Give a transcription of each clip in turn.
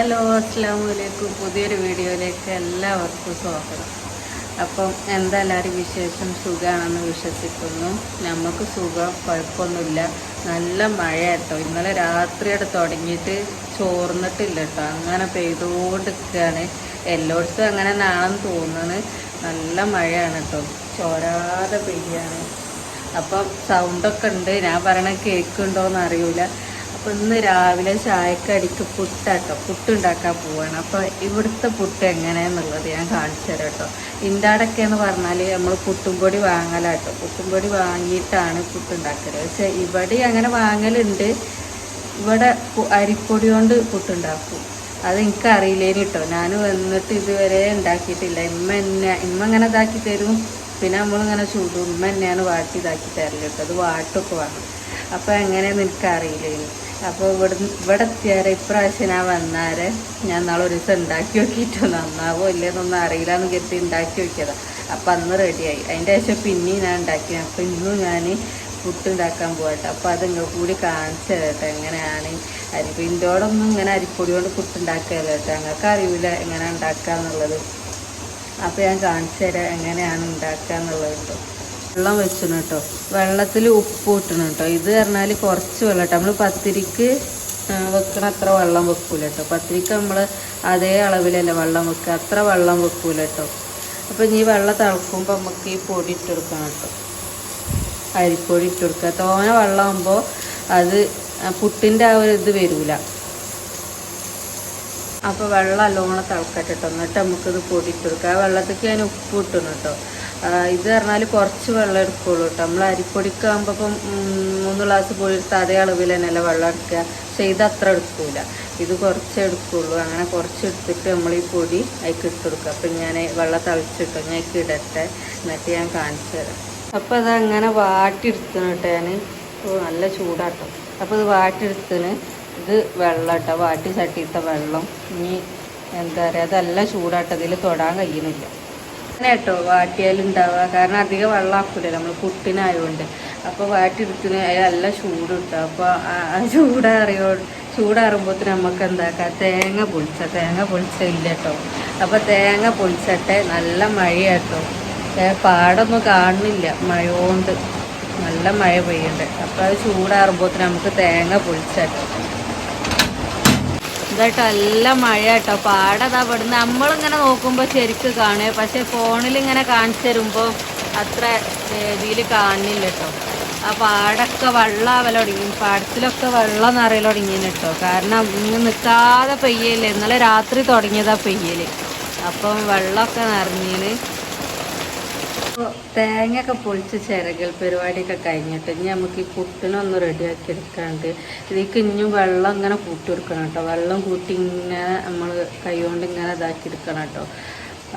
Hello, അസ്സലാമലൈക്കും. പുതിയൊരു വീഡിയോയിലേക്ക് എല്ലാവർക്കും സ്വാഗതം. അപ്പം എന്താ എല്ലാവരും വിശേഷം? സുഖമാണെന്ന് വിശ്വസിക്കുന്നു. നമുക്ക് സുഖം, കുഴപ്പമൊന്നുമില്ല. നല്ല മഴ കേട്ടോ. ഇന്നലെ രാത്രിയോടെ തുടങ്ങിയിട്ട് ചോർന്നിട്ടില്ല കേട്ടോ. അങ്ങനെ പെയ്തുകൊണ്ടിരിക്കുകയാണ്. എല്ലായിടത്തും അങ്ങനെ നാളെന്ന് തോന്നുന്നു. നല്ല മഴയാണ് കേട്ടോ, ചോരാതെ പെയ്യാണ്. അപ്പം സൗണ്ടൊക്കെ ഉണ്ട്. ഞാൻ പറയണ കേൾക്കുന്നുണ്ടോയെന്ന് അറിയില്ല. അപ്പോൾ ഇന്ന് രാവിലെ ചായക്കടിക്ക് പുട്ടാട്ടോ, പുട്ടുണ്ടാക്കാൻ പോവാണ്. അപ്പോൾ ഇവിടുത്തെ പുട്ട് എങ്ങനെയാണെന്നുള്ളത് ഞാൻ കാണിച്ചു തരാം കേട്ടോ. ഇൻ്റാടൊക്കെ എന്ന് പറഞ്ഞാൽ നമ്മൾ പുട്ടുംപൊടി വാങ്ങലാട്ടോ. പുട്ടുംപൊടി വാങ്ങിയിട്ടാണ് പുട്ടുണ്ടാക്കല്. പക്ഷേ ഇവിടെ അങ്ങനെ വാങ്ങലുണ്ട്. ഇവിടെ അരിപ്പൊടി കൊണ്ട് പുട്ടുണ്ടാക്കും. അത് എനിക്കറിയില്ലേനി കേട്ടോ. ഞാൻ വന്നിട്ട് ഇതുവരെ ഉണ്ടാക്കിയിട്ടില്ല. ഇമ്മ ഇങ്ങനെ ഇതാക്കി തരും. പിന്നെ നമ്മളിങ്ങനെ ചൂടും. ഉമ്മ തന്നെയാണ് വാട്ടി ഇതാക്കി തരല് കേട്ടോ. അത് വാട്ടൊക്കെ വേണം. അപ്പോൾ എങ്ങനെയാണെന്ന് എനിക്കറിയില്ലേനി. അപ്പോൾ ഇവിടെ എത്തിയാരെ ഇപ്രാവശ്യം ഞാൻ വന്നാരെ ഞാൻ നാളെ ഒരു ദിവസം ഉണ്ടാക്കി നോക്കിയിട്ടോ. നന്നാവോ ഇല്ലെന്നൊന്നും അറിയില്ല എന്ന് കരുതി ഉണ്ടാക്കി നോക്കിയതാണ്. അപ്പം അന്ന് റെഡിയായി. അതിൻ്റെ ശേഷം പിന്നെയും ഞാൻ ഉണ്ടാക്കി. അപ്പോൾ ഇന്നും ഞാൻ പുട്ടുണ്ടാക്കാൻ പോകട്ടെ. അപ്പോൾ അത് നിങ്ങൾ കൂടി കാണിച്ചു തരട്ടെ എങ്ങനെയാണ്. അരിപ്പിൻ്റോടൊന്നും ഇങ്ങനെ അരിപ്പൊടി കൊണ്ട് പുട്ടുണ്ടാക്കിയല്ലോ കേട്ടോ. ഞങ്ങൾക്ക് അറിയില്ല എങ്ങനെ ഉണ്ടാക്കുക എന്നുള്ളത്. അപ്പോൾ ഞാൻ കാണിച്ചു തരാം എങ്ങനെയാണ് ഉണ്ടാക്കുക എന്നുള്ളത് കേട്ടോ. വെള്ളം വെച്ചിന് കേട്ടോ. വെള്ളത്തിൽ ഉപ്പ് ഇട്ടണം കേട്ടോ. ഇത് പറഞ്ഞാൽ കുറച്ച് വെള്ളം കേട്ടോ. നമ്മൾ പത്തിരിക്ക് വെക്കണ അത്ര വെള്ളം വെക്കൂല കേട്ടോ. പത്തിരിക്ക് നമ്മൾ അതേ അളവിലല്ല വെള്ളം വെക്കുക. അത്ര വെള്ളം വെക്കൂല കേട്ടോ. അപ്പോൾ ഈ വെള്ളം തിളക്കുമ്പോൾ നമുക്ക് ഈ പൊടി ഇട്ടെടുക്കണം കേട്ടോ. അരിപ്പൊടി ഇട്ടെടുക്കുക. തോന വെള്ളമാകുമ്പോൾ അത് പുട്ടിൻ്റെ ആ ഒരു ഇത് വരില്ല. അപ്പോൾ വെള്ളം നല്ലോണം തിളക്കട്ടെ കേട്ടോ. എന്നിട്ട് നമുക്കിത് പൊടി ഇട്ടെടുക്കുക. ആ വെള്ളത്തേക്ക് ഞാൻ ഉപ്പ് ഇട്ടണം കേട്ടോ. ഇത് പറഞ്ഞാൽ കുറച്ച് വെള്ളം എടുക്കുള്ളൂ കേട്ടോ. നമ്മൾ അരിപ്പൊടിക്കാകുമ്പോൾ ഇപ്പം 3 ഗ്ലാസ് പൊടി എടുത്ത് അതേ അളവിൽ തന്നെയല്ല വെള്ളം എടുക്കുക. പക്ഷേ ഇത് അത്ര എടുക്കൂല. ഇത് കുറച്ച് എടുക്കുള്ളൂ. അങ്ങനെ കുറച്ച് എടുത്തിട്ട് നമ്മൾ ഈ പൊടി അതിലേക്ക് ഇട്ട് കൊടുക്കുക. അപ്പം ഞാൻ വെള്ളം തിളച്ചിട്ടോ ഞാൻ അതിലേക്ക് ഇടട്ടെ. എന്നിട്ട് ഞാൻ കാണിച്ചു തരാം. അപ്പോൾ അതങ്ങനെ വാട്ടിയെടുത്തണം കേട്ടോ ഞാൻ. നല്ല ചൂടാട്ടോ. അപ്പോൾ ഇത് വാട്ടിയെടുത്തിന്. ഇത് വെള്ളം കേട്ടോ. വാട്ടി ചട്ടിയിട്ട വെള്ളം. ഇനി എന്താ പറയുക, അതല്ല ചൂടാട്ടോ. ഇതിൽ തൊടാൻ കഴിയുന്നില്ല അങ്ങനെ കേട്ടോ. വാട്ടിയാലുണ്ടാവുക. കാരണം അധികം വെള്ളം ആക്കൂലല്ലോ നമ്മൾ പുട്ടിനായതുകൊണ്ട്. അപ്പോൾ വാട്ടിയെടുത്തിന് നല്ല ചൂട് കിട്ടും. അപ്പോൾ ആ ചൂടാറുമ്പോഴത്തേന് നമുക്ക് എന്താക്കാം, തേങ്ങ പൊളിച്ചില്ല കേട്ടോ. അപ്പോൾ തേങ്ങ പൊളിച്ചട്ടെ. നല്ല മഴ കേട്ടോ. പാടൊന്നും കാണുന്നില്ല മഴ കൊണ്ട്. നല്ല മഴ പെയ്യുന്നുണ്ട്. അപ്പോൾ അത് ചൂടാറുമ്പോഴത്തേന് നമുക്ക് തേങ്ങ പൊളിച്ചട്ടോ. ഇതായിട്ട് നല്ല മഴ കേട്ടോ. പാടതാ പെടുന്നത്. നമ്മളിങ്ങനെ നോക്കുമ്പോൾ ശരിക്ക് കാണുക. പക്ഷേ ഫോണിലിങ്ങനെ കാണിച്ചു തരുമ്പോൾ അത്ര രീതിയിൽ കാണുന്നില്ല കേട്ടോ. ആ പാടൊക്കെ വെള്ളമാവൽ തുടങ്ങി. പാടത്തിലൊക്കെ വെള്ളം നിറയൽ തുടങ്ങിയെന്ന് കേട്ടോ. കാരണം ഇങ്ങനെ നിൽക്കാതെ പെയ്യല്ലേ. ഇന്നലെ രാത്രി തുടങ്ങിയതാ പെയ്യൽ. അപ്പം വെള്ളമൊക്കെ നിറഞ്ഞിന്. തേങ്ങയൊക്കെ പൊളിച്ച് ചിരകൽ പരിപാടിയൊക്കെ കഴിഞ്ഞിട്ട് ഇനി നമുക്ക് ഈ പുട്ടിനൊന്ന് റെഡിയാക്കി എടുക്കാണ്ട്. ഇതിലേക്ക് ഇനിയും വെള്ളം ഇങ്ങനെ കൂട്ടിയെടുക്കണം കേട്ടോ. വെള്ളം കൂട്ടി ഇങ്ങനെ നമ്മൾ കൈ കൊണ്ട് ഇങ്ങനെ ഇതാക്കി എടുക്കണം കേട്ടോ.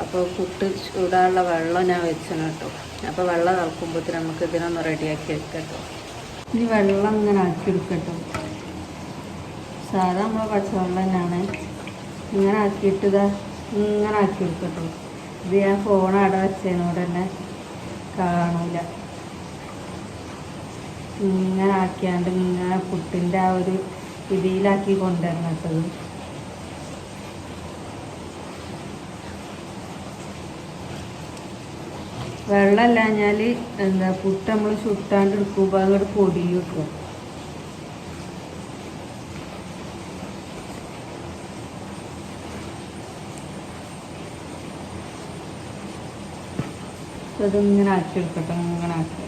അപ്പോൾ പുട്ട് ചൂടാനുള്ള വെള്ളം ഞാൻ വെച്ചണം കേട്ടോ. അപ്പോൾ വെള്ളം തിളക്കുമ്പോഴത്തേന് നമുക്ക് ഇതിനൊന്ന് റെഡിയാക്കി എടുക്കട്ടോ. ഇനി വെള്ളം ഇങ്ങനെ ആക്കി എടുക്കട്ടോ. സാധാ നമ്മൾ പച്ചവെള്ളം തന്നെയാണ്. ഇങ്ങനെ ആക്കിയിട്ട് ഇങ്ങനെ ആക്കി എടുക്കട്ടോ. ഇത് ഞാൻ ഫോൺ അവിടെ വെച്ചതിനോട് തന്നെ കാണൂല. ഇങ്ങനെ ആക്കിയാണ്ട് ഇങ്ങനെ പുട്ടിൻ്റെ ആ ഒരു ഇതിലാക്കി കൊണ്ടുവരണം കേട്ടത്. വെള്ളമല്ലാഞ്ഞാൽ എന്താ പുട്ട് നമ്മൾ ചുട്ടാണ്ട് എടുക്കുമ്പോൾ അങ്ങോട്ട് പൊടിയും വെക്കും. അതിങ്ങനെ ആക്കി എടുക്കട്ടെ. ഇങ്ങനെ ആക്കി.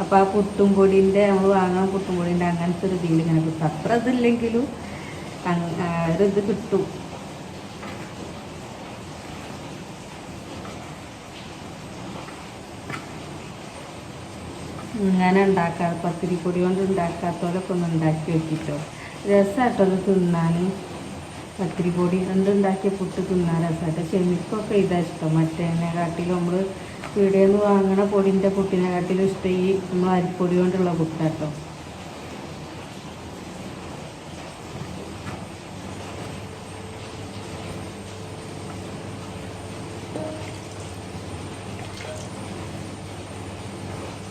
അപ്പോൾ ആ പുട്ടും പൊടിൻ്റെ നമ്മൾ വാങ്ങുന്ന പുട്ടും പൊടിൻ്റെ അങ്ങനത്തെ ഒരു ഇതിൽ ഇങ്ങനെ കിട്ടും. അത്ര ഇതില്ലെങ്കിലും ഒരിത് കിട്ടും. ഇങ്ങനെ ഉണ്ടാക്കാം. പത്തിരിപ്പൊടി കൊണ്ട് ഉണ്ടാക്കാത്തവരൊക്കെ ഒന്ന് ഉണ്ടാക്കി വെക്കിട്ടോ. രസമായിട്ടോ അത് തിന്നാൻ. പത്തിരിപ്പൊടി എന്തുണ്ടാക്കിയ പുട്ട് തിന്നാൻ രസമായിട്ട്. ചെമിക്കൊക്കെ ഇതാ ഇഷ്ടം. മറ്റേതിനെക്കാട്ടിലും നമ്മൾ പീടികയിൽ നിന്ന് വാങ്ങണ പൊടിൻ്റെ പുട്ടിനെക്കാട്ടിലും ഇഷ്ടം ഈ നമ്മൾ അരിപ്പൊടി കൊണ്ടുള്ള പുട്ടാട്ടോ.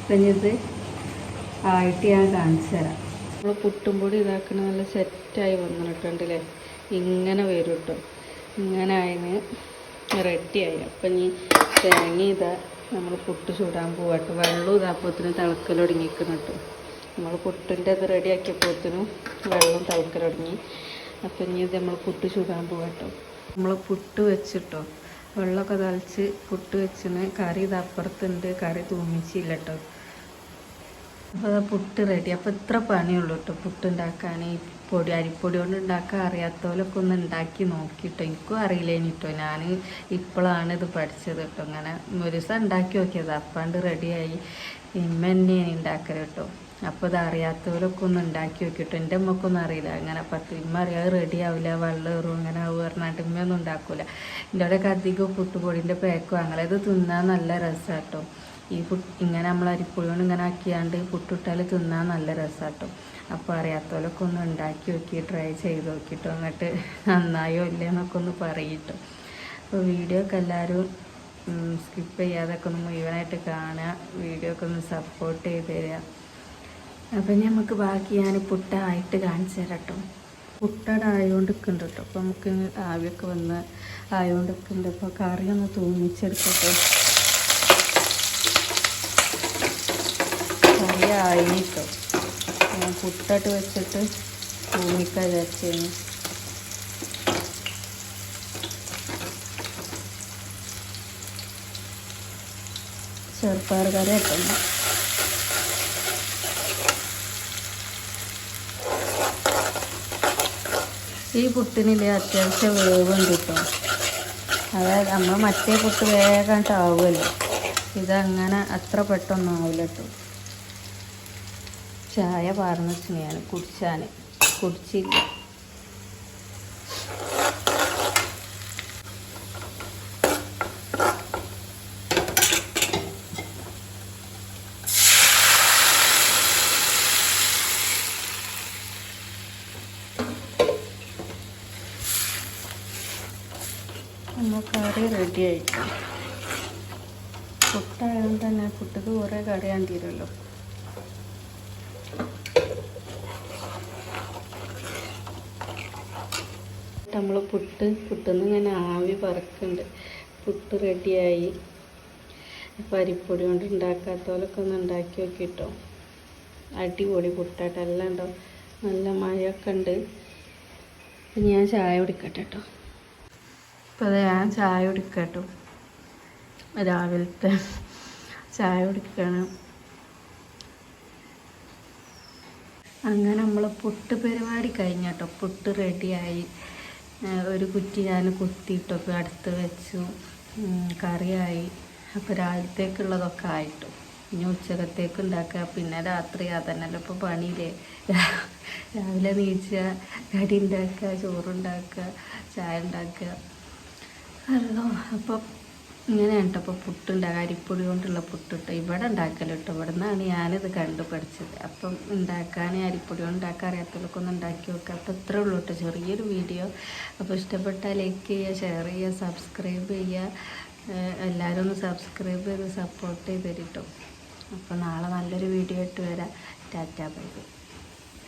കഴിഞ്ഞത് ആയിട്ട് ഞാൻ കാണിച്ചു തരാം. നമ്മൾ പുട്ടും പൊടി ഇതാക്കണ നല്ല സെറ്റായി വന്നിട്ടുണ്ടല്ലേ. ഇങ്ങനെ വരും കേട്ടോ. ഇങ്ങനെ അതിന് റെഡിയായി. അപ്പം ഇനി തേങ്ങ ഇതാ നമ്മൾ പുട്ട് ചൂടാൻ പോവാട്ടോ. വെള്ളം ഇതാപ്പത്തിന് തിളക്കലൊടുങ്ങിക്കണം കേട്ടോ. നമ്മൾ പുട്ടിൻ്റെ അത് റെഡിയാക്കിയപ്പോഴത്തേനും വെള്ളം തിളക്കലൊടുങ്ങി. അപ്പം ഇനി ഇത് നമ്മൾ പുട്ട് ചൂടാൻ പോവാട്ടോ. നമ്മൾ പുട്ട് വെച്ചിട്ടോ, വെള്ളമൊക്കെ തളിച്ച് പുട്ട് വെച്ചിന്. കറി ഇത് അപ്പുറത്തുണ്ട്, കറി തൂമിച്ചില്ല കേട്ടോ. അപ്പോൾ അത് പുട്ട് റെഡി. അപ്പോൾ ഇത്ര പണിയുള്ളൂ കേട്ടോ പുട്ട് ഉണ്ടാക്കാൻ. ഈ അരിപ്പൊടി കൊണ്ട് ഉണ്ടാക്കാൻ അറിയാത്തവരൊക്കെ ഒന്ന് ഉണ്ടാക്കി നോക്കിയിട്ടോ. എനിക്കും അറിയില്ലേനി കേട്ടോ, ഞാൻ ഇപ്പോഴാണ് ഇത് പഠിച്ചത് കേട്ടോ. അങ്ങനെ ഒരു ദിവസം ഉണ്ടാക്കി നോക്കിയത്, അപ്പാണ്ട് റെഡിയായി. ഇമ്മ തന്നെയാണ് ഉണ്ടാക്കൽ കേട്ടോ. അപ്പോൾ ഇത് അറിയാത്തവരൊക്കെ ഒന്ന് ഉണ്ടാക്കി നോക്കിട്ടോ. എൻ്റെ അമ്മക്കൊന്നും അറിയില്ല. അങ്ങനെ ഇമ്മ അറിയാതെ റെഡി ആവില്ല, വെള്ളം ഏറും, അങ്ങനെ ആവും പറഞ്ഞിട്ട് ഇമ്മയൊന്നും ഉണ്ടാക്കില്ല. എൻ്റെ അവിടെയൊക്കെ അധികം പുട്ടുപൊടിൻ്റെ പാക്കും അങ്ങനെ. ഇത് തിന്നാൻ നല്ല രസമാണ് കേട്ടോ. ഈ ഇങ്ങനെ നമ്മൾ അരിപ്പൊടി കൊണ്ട് ഇങ്ങനെ ആക്കിയാണ്ട് പുട്ടിട്ടാൽ തിന്നാൻ നല്ല രസമാണ് കേട്ടോ. അപ്പോൾ അറിയാത്തവരൊക്കെ ഒന്ന് ഉണ്ടാക്കി നോക്കി ട്രൈ ചെയ്ത് നോക്കിട്ടോ. എന്നിട്ട് നന്നായോ ഇല്ലയെന്നൊക്കെ ഒന്ന് പറയിട്ടോ. അപ്പോൾ വീഡിയോ ഒക്കെ എല്ലാവരും സ്കിപ്പ് ചെയ്യാതൊക്കെ ഒന്ന് മുഴുവനായിട്ട് കാണുക. വീഡിയോ ഒക്കെ ഒന്ന് സപ്പോർട്ട് ചെയ്ത് തരിക. അപ്പം നമുക്ക് ബാക്കി ഞാൻ പുട്ടായിട്ട് കാണിച്ചു തരാം കേട്ടോ. പുട്ടട ആയതുകൊണ്ട് നിൽക്കുന്നുണ്ട് കേട്ടോ. അപ്പോൾ നമുക്ക് ആവിയൊക്കെ വന്ന് ആയതുകൊണ്ട് നിൽക്കുന്നുണ്ട്. അപ്പോൾ കറി ഒന്ന് തൂമിച്ചെടുക്കട്ടോ. കറി ആയി കേട്ടോ. ഞാൻ പുട്ടായിട്ട് വെച്ചിട്ട് തൂമിക്കാൻ വിചാരിച്ചു. ചെറുപ്പയർ കറി കേട്ടോ. ഈ പുട്ടിനില്ലേ അത്യാവശ്യം വേവുണ്ട് കേട്ടോ. അതായത് നമ്മൾ മറ്റേ പുട്ട് വേഗമായിട്ട് ആവുമല്ലോ, ഇതങ്ങനെ അത്ര പെട്ടെന്ന് ആവില്ല കേട്ടോ. ചായ പാർന്ന് വെച്ച് ഞാൻ കുടിച്ചില്ല. നമ്മൾ കറി റെഡി ആയിട്ട് പുട്ടായതുകൊണ്ട് തന്നെ പുട്ടക്ക് കുറേ കറിയാൻ തീരുമല്ലോ. നമ്മൾ പുട്ടിന്ന് ഇങ്ങനെ ആവി പറക്കുന്നുണ്ട്. പുട്ട് റെഡിയായി. അപ്പോൾ അരിപ്പൊടി കൊണ്ട് ഉണ്ടാക്കാത്തവരൊക്കെ ഒന്ന് ഉണ്ടാക്കി നോക്കിട്ടോ. അടിപൊളി പുട്ടായിട്ട് എല്ലാം ഉണ്ടോ. നല്ല മഴയൊക്കെ ഉണ്ട്. അപ്പം ഞാൻ ചായ കുടിക്കട്ടെ കേട്ടോ. അപ്പോൾ അത് ഞാൻ ചായ കുടിക്കട്ടോ. രാവിലത്തെ ചായ കുടിക്കണം. അങ്ങനെ നമ്മൾ പുട്ട് പരിപാടി കഴിഞ്ഞട്ടോ. പുട്ട് റെഡിയായി. ഒരു കുറ്റി ഞാൻ കുത്തിയിട്ടൊക്കെ അടുത്ത് വെച്ചു. കറിയായി. അപ്പോൾ രാവിലത്തേക്കുള്ളതൊക്കെ ആയിട്ടു. ഇനി ഉച്ചക്കത്തേക്ക് ഉണ്ടാക്കുക, പിന്നെ രാത്രി അതന്നെയല്ലോ ഇപ്പോൾ പണിയില്ലേ. രാവിലെ നീച്ചുക, കടി ഉണ്ടാക്കുക, ചോറുണ്ടാക്കുക, ചായ ഉണ്ടാക്കുക അല്ലോ. അപ്പം ഇങ്ങനെയാണ് കേട്ടോ. അപ്പോൾ പുട്ടുണ്ടാക്കുക, അരിപ്പൊടി കൊണ്ടുള്ള പുട്ടിട്ട് ഇവിടെ ഉണ്ടാക്കല്ലോ കേട്ടോ. ഇവിടെ നിന്നാണ് ഞാനിത് കണ്ടു പഠിച്ചത്. അപ്പം ഉണ്ടാക്കാൻ അരിപ്പൊടി കൊണ്ട് ഉണ്ടാക്കാൻ അറിയാത്തവർക്ക് ഒന്ന് ഉണ്ടാക്കി നോക്കുക. അപ്പോൾ ഇത്രേ ഉള്ളൂ കേട്ടോ, ചെറിയൊരു വീഡിയോ. അപ്പോൾ ഇഷ്ടപ്പെട്ടാൽ ലൈക്ക് ചെയ്യുക, ഷെയർ ചെയ്യുക, സബ്സ്ക്രൈബ് ചെയ്യുക. എല്ലാവരും ഒന്ന് സബ്സ്ക്രൈബ് ചെയ്ത് സപ്പോർട്ട് ചെയ്ത് തരും കേട്ടോ. അപ്പോൾ നാളെ നല്ലൊരു വീഡിയോ ആയിട്ട് വരാം. Tata bye bye.